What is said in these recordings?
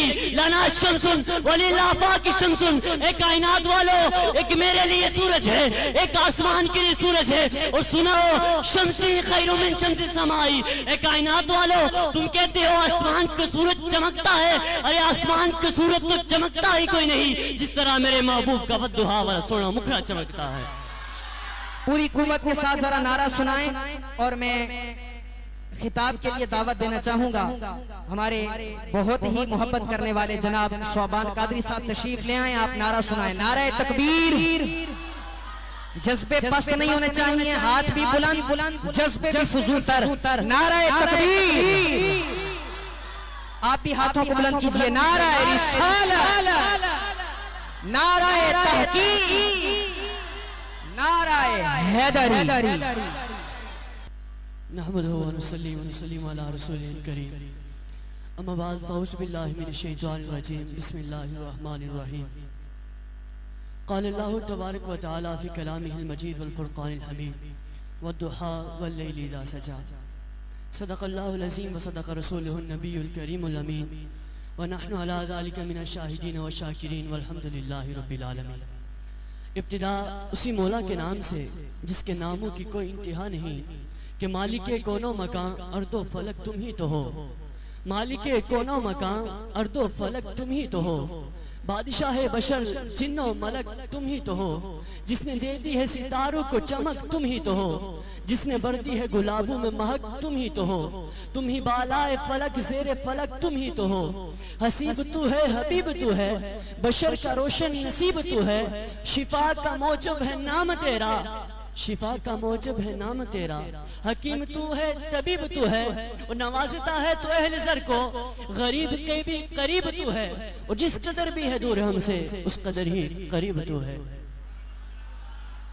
گی. لنا شمسن وللآفاق شمسن. اے کائنات والو ایک میرے لیے سورج ہے, ایک آسمان کے لیے سورج ہے. اور سنو شمسی خیر من شمس السمائی. اے کائنات والو تم کہتے ہو آسمان کا سورج چمکتا ہے, ارے آسمان کا سورج تو چمکتا ہی کوئی نہیں جس طرح میرے محبوب کا والضحیٰ والا سونا مکھڑا چمکتا ہے. پوری قوت کے ساتھ ذرا نعرہ سنائیں. اور میں خطاب کے لیے دعوت دینا چاہوں گا ہمارے بہت ہی محبت کرنے والے جناب صوبان قادری صاحب تشریف لے آئیں. آپ نعرہ سنائیں. نعرہ تکبیر. جذبے پست نہیں ہونے چاہیے, ہاتھ بھی بلند, جذبے بھی فضول تر. نعرہ تکبیر. آپ بھی ہاتھوں کو بلند کیجئے. نعرہ رسالت, نعرہ تحقیق, نعرہ حیدری. نحمده ونصلي ونسلم على رسوله الكريم. اما بعد فاعوذ بالله من الشيطان الرجيم. بسم الله الرحمن الرحيم. قال الله تبارك وتعالى في كلامه المجيد والفرقان الحميد والضحى والليل اذا سجى. صدق الله العظيم وصدق رسوله النبي الكريم الامين ونحن على ذلك من الشاهدين والشاكرين والحمد لله رب العالمين. ابتدا اسی مولا کے نام سے جس کے ناموں کی کوئی انتہا نہیں, کہ مالک کون و مکان ارض و فلک تم ہی تو ہو. مالک کون و مکان ارض و فلک تم ہی تو ہو. بادشاہ بشر جن و ملک تم ہی تو ہو. جس نے دے دی ہے ستاروں کو چمک تم ہی تو ہو. جس نے بر دی ہے گلابوں میں مہک تم ہی تو ہو. تم ہی بالائے فلک زیر فلک تم ہی تو ہو. حسیب تو ہے حبیب تو ہے, بشر کا روشن نصیب تو ہے. شفا کا موجب ہے نام تیرا, شفا کا موجب ہے نام تیرا. حکیم تو ہے طبیب تو ہے, اور نوازتا ہے تو اہل زر کو. غریب کے بھی قریب تو ہے, اور جس قدر بھی ہے دور ہم سے اس قدر ہی قریب تو ہے.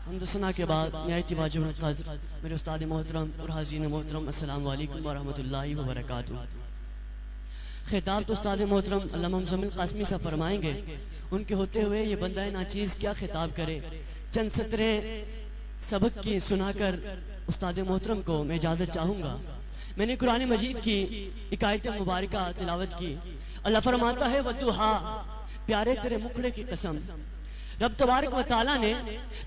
حمد و ثنا کے بعد نہایت واجب القدر میرے استاد محترم اور حاضرین محترم, السلام علیکم ورحمۃ اللہ وبرکاتہ. خطاب تو استاد محترم علامہ مزمل قاسمی صاحب فرمائیں گے. ان کے ہوتے ہوئے یہ بندہ ناچیز کیا خطاب کرے. چند سطریں سبق کی سنا کر استاد محترم کو میں اجازت چاہوں گا. میں نے قرآن مجید کی ایک آیت مبارکہ تلاوت کی. اللہ فرماتا ہے والضحیٰ, پیارے تیرے مکھڑے کی قسم. رب تبارک و تعالیٰ نے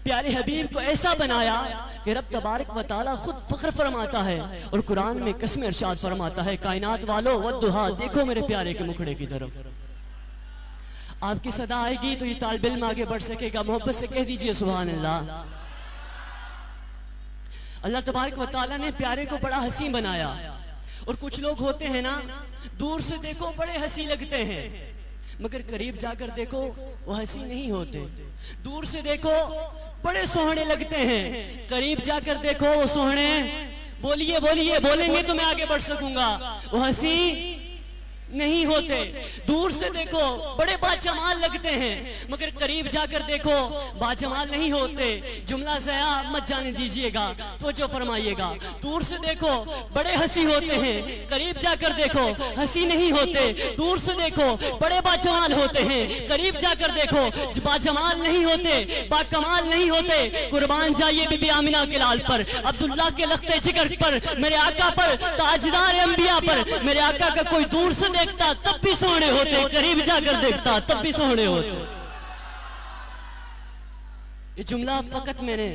پیارے حبیب کو ایسا بنایا کہ رب تبارک و تعالیٰ خود فخر فرماتا ہے اور قرآن میں قسم ارشاد فرماتا ہے, کائنات والو والضحیٰ, دیکھو میرے پیارے کے مکھڑے کی طرف. آپ کی صدا آئے گی تو یہ طالب علم آگے بڑھ سکے گا. محبت سے کہہ دیجئے سبحان اللہ. اللہ تبارک و تعالیٰ نے پیارے کو بڑا حسین بنایا. اور کچھ لوگ ہوتے ہیں نا, دور سے دیکھو بڑے ہنسی لگتے ہیں, مگر قریب جا کر دیکھو وہ ہنسی نہیں ہوتے. دور سے دیکھو بڑے سوہنے لگتے ہیں, قریب جا کر دیکھو وہ سوہنے, بولیے بولیے, بولیں گے تو میں آگے بڑھ سکوں گا, وہ ہنسی نہیں ہوتے. دور سے دیکھو بڑے باجمال لگتے ہیں, مگر قریب جا کر دیکھو باجمال نہیں ہوتے. جملہ ضیاء مت جانے دیجئے گا, توجہ فرمائیے گا. دور سے دیکھو بڑے ہنسی ہوتے ہیں, قریب جا کر دیکھو ہنسی نہیں ہوتے. دور سے دیکھو بڑے باجمال ہوتے ہیں, قریب جا کر دیکھو باجمال نہیں ہوتے, باکمال نہیں ہوتے. قربان جائیے بی بی آمنہ کے لال پر, عبداللہ کے لخت جگر پر, میرے آقا پر, تاجدار انبیاء پر. میرے آقا کا کوئی دور سے دیکھتا تب بھی سوہنے ہوتے, قریب جا کر دیکھتا تب بھی سوہنے ہوتے. یہ جملہ فقط میں نے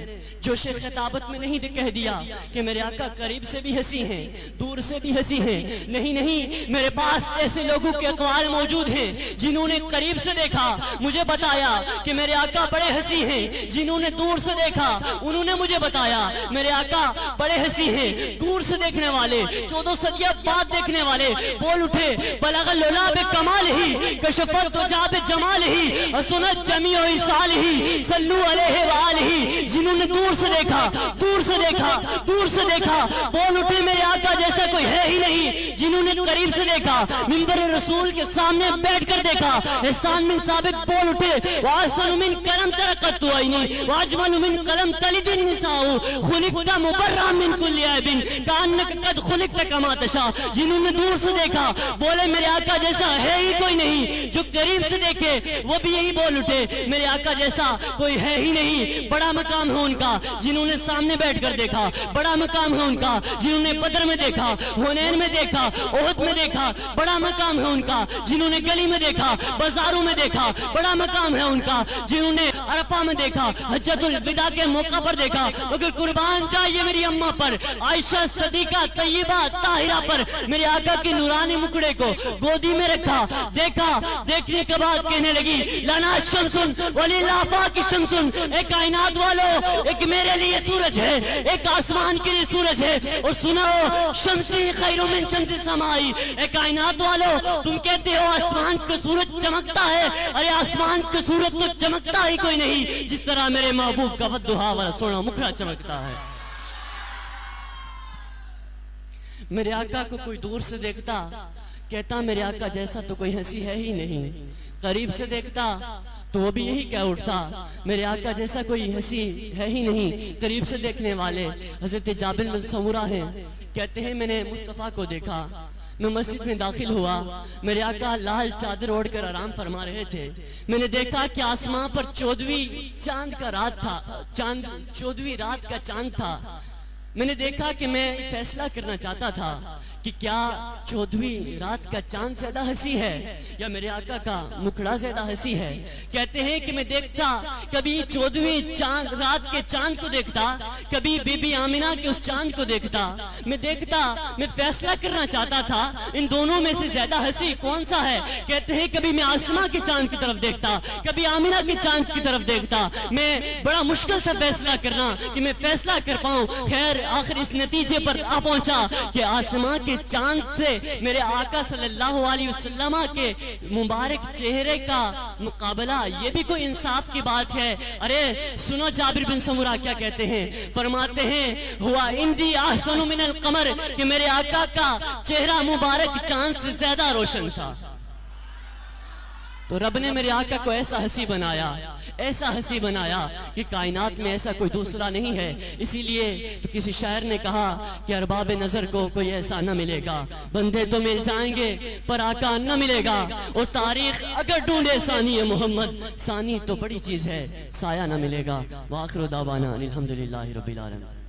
جوش خطابت میں نہیں کہہ دیا کہ میرے آقا قریب سے بھی ہنسی ہیں, دور سے بھی ہنسی ہیں. نہیں نہیں, میرے پاس ایسے لوگوں کے اقوال موجود ہیں جنہوں نے قریب سے دیکھا, مجھے بتایا کہ میرے آقا بڑے ہنسی ہیں. جنہوں نے دور سے دیکھا انہوں نے مجھے بتایا میرے آقا بڑے ہنسی ہیں. دور سے دیکھنے والے, 14 صدیہ بعد دیکھنے والے بول اٹھے بلغ العلا بکمال ہی, کشفت دجا بجمال ہی, حسنت جمیع ایصال ہی, صلو علیہ وآلہ. جنہوں نے دور سے دیکھا, دور سے دیکھا, دور سے دیکھا, بول اٹھے میرے آقا جیسا کوئی ہے ہی نہیں. جنہوں نے قریب سے دیکھا, منبر رسول کے سامنے بیٹھ کر دیکھا, احسان من ثابت بول اٹھے وَأَحْسَنُ مِنْ قَلَمْ تَرَقَّتُ عَيْنِي وَأَجْمَلُ مِنْ قَلَمْ تَلِدُ النِّسَاءُ خُلِقْتَ مُبَرًّا مِنْ كُلِّ عَيْبٍ كَأَنَّكَ قَدْ خُلِقْتَ كَمَا تَشَاءُ. جنہوں نے دور سے دیکھا بولے میرے آقا جیسا ہے ہی کوئی نہیں. جو قریب سے دیکھے وہ بھی یہی بول اٹھے میرے آقا جیسا کوئی ہے ہی نہیں. نہیں، بڑا مقام ہے ان کا جنہوں نے سامنے بیٹھ کر دیکھا، بڑا مقام ہے ان کا جنہوں نے بدر میں دیکھا، حنین میں دیکھا، احد میں دیکھا، بڑا مقام ہے ان کا جنہوں نے گلی میں دیکھا، بازاروں میں دیکھا، بڑا مقام ہے ان کا جنہوں نے عرفہ میں دیکھا، حجۃ الوداع کے موقع پر دیکھا، مگر قربان جائے میری اماں پر، عائشہ صدیقہ طیبہ طاہرہ پر، میرے آقا کے نورانی مکڑے کو گودی میں رکھا، دیکھا، دیکھنے کے بعد کہنے لگی لنا شمسن ولی لافاق شمسن، ایک کائنات والو ایک میرے لیے سورج ہے، ایک آسمان کے لیے سورج ہے، اور سنو شمسی خیر من شمس سمائی، ایک کائنات والو تم کہتے ہو آسمان کا سورج چمکتا ہے، ارے آسمان کا سورج تو چمکتا ہی کوئی نہیں جس طرح میرے محبوب کا ودھا والا سونا مکھڑا چمکتا ہے۔ میرے آقا کو کوئی دور سے دیکھتا کہتا میرے آقا جیسا تو کوئی ہنسی ہے ہی نہیں، قریب سے دیکھتا تو وہ بھی یہی کہہ اٹھتا میرے آقا جیسا کوئی ہنسی ہے ہی نہیں۔ قریب سے دیکھنے والے حضرت جابر بن سمورہ ہیں، کہتے ہیں میں نے مصطفیٰ کو دیکھا، میں مسجد میں داخل ہوا، میرے آقا لال چادر اوڑھ کر آرام فرما رہے تھے، میں نے دیکھا کہ آسمان پر 14ویں چاند کا رات تھا، 14ویں رات کا چاند تھا، میں نے دیکھا کہ میں فیصلہ کرنا چاہتا تھا کہ کیا 14ویں رات کا چاند زیادہ ہنسی ہے یا میرے آقا کا مکھڑا زیادہ ہنسی ہے۔ کہتے ہیں کہ میں دیکھتا کبھی 14ویں رات کے چاند کو دیکھتا، کبھی بی بی آمینہ کے اس چاند کو دیکھتا، میں فیصلہ کرنا چاہتا تھا ان دونوں میں سے زیادہ ہنسی کون سا ہے۔ کہتے ہیں کبھی میں آسماں کے چاند کی طرف دیکھتا، کبھی آمینہ کے چاند کی طرف دیکھتا، میں بڑا مشکل سے فیصلہ کرنا کہ میں فیصلہ کر پاؤں، خیر آخر اس نتیجے پر آ پہنچا کہ آسماں کے چاند سے میرے آقا صلی اللہ علیہ وسلم کے مبارک چہرے کا مقابلہ، یہ بھی کوئی انصاف کی بات ہے۔ ارے سنو جابر بن سمورہ کیا کہتے ہیں، فرماتے ہیں ہوا اندی احسن من القمر، کہ میرے آقا کا چہرہ مبارک چاند سے زیادہ روشن تھا۔ تو رب نے میرے آقا کو ایسا ہنسی بنایا، ایسا ہنسی بنایا کہ کائنات میں ایسا کوئی دوسرا نہیں ہے۔ اسی لیے تو کسی شاعر نے کہا کہ ارباب نظر کو کوئی ایسا نہ ملے گا، بندے تو مل جائیں گے پر آقا نہ ملے گا، اور تاریخ اگر ڈھونڈے ثانی محمد، ثانی تو بڑی چیز ہے، سایہ نہ ملے گا۔ وآخر دعوانا الحمدللہ رب العالمین۔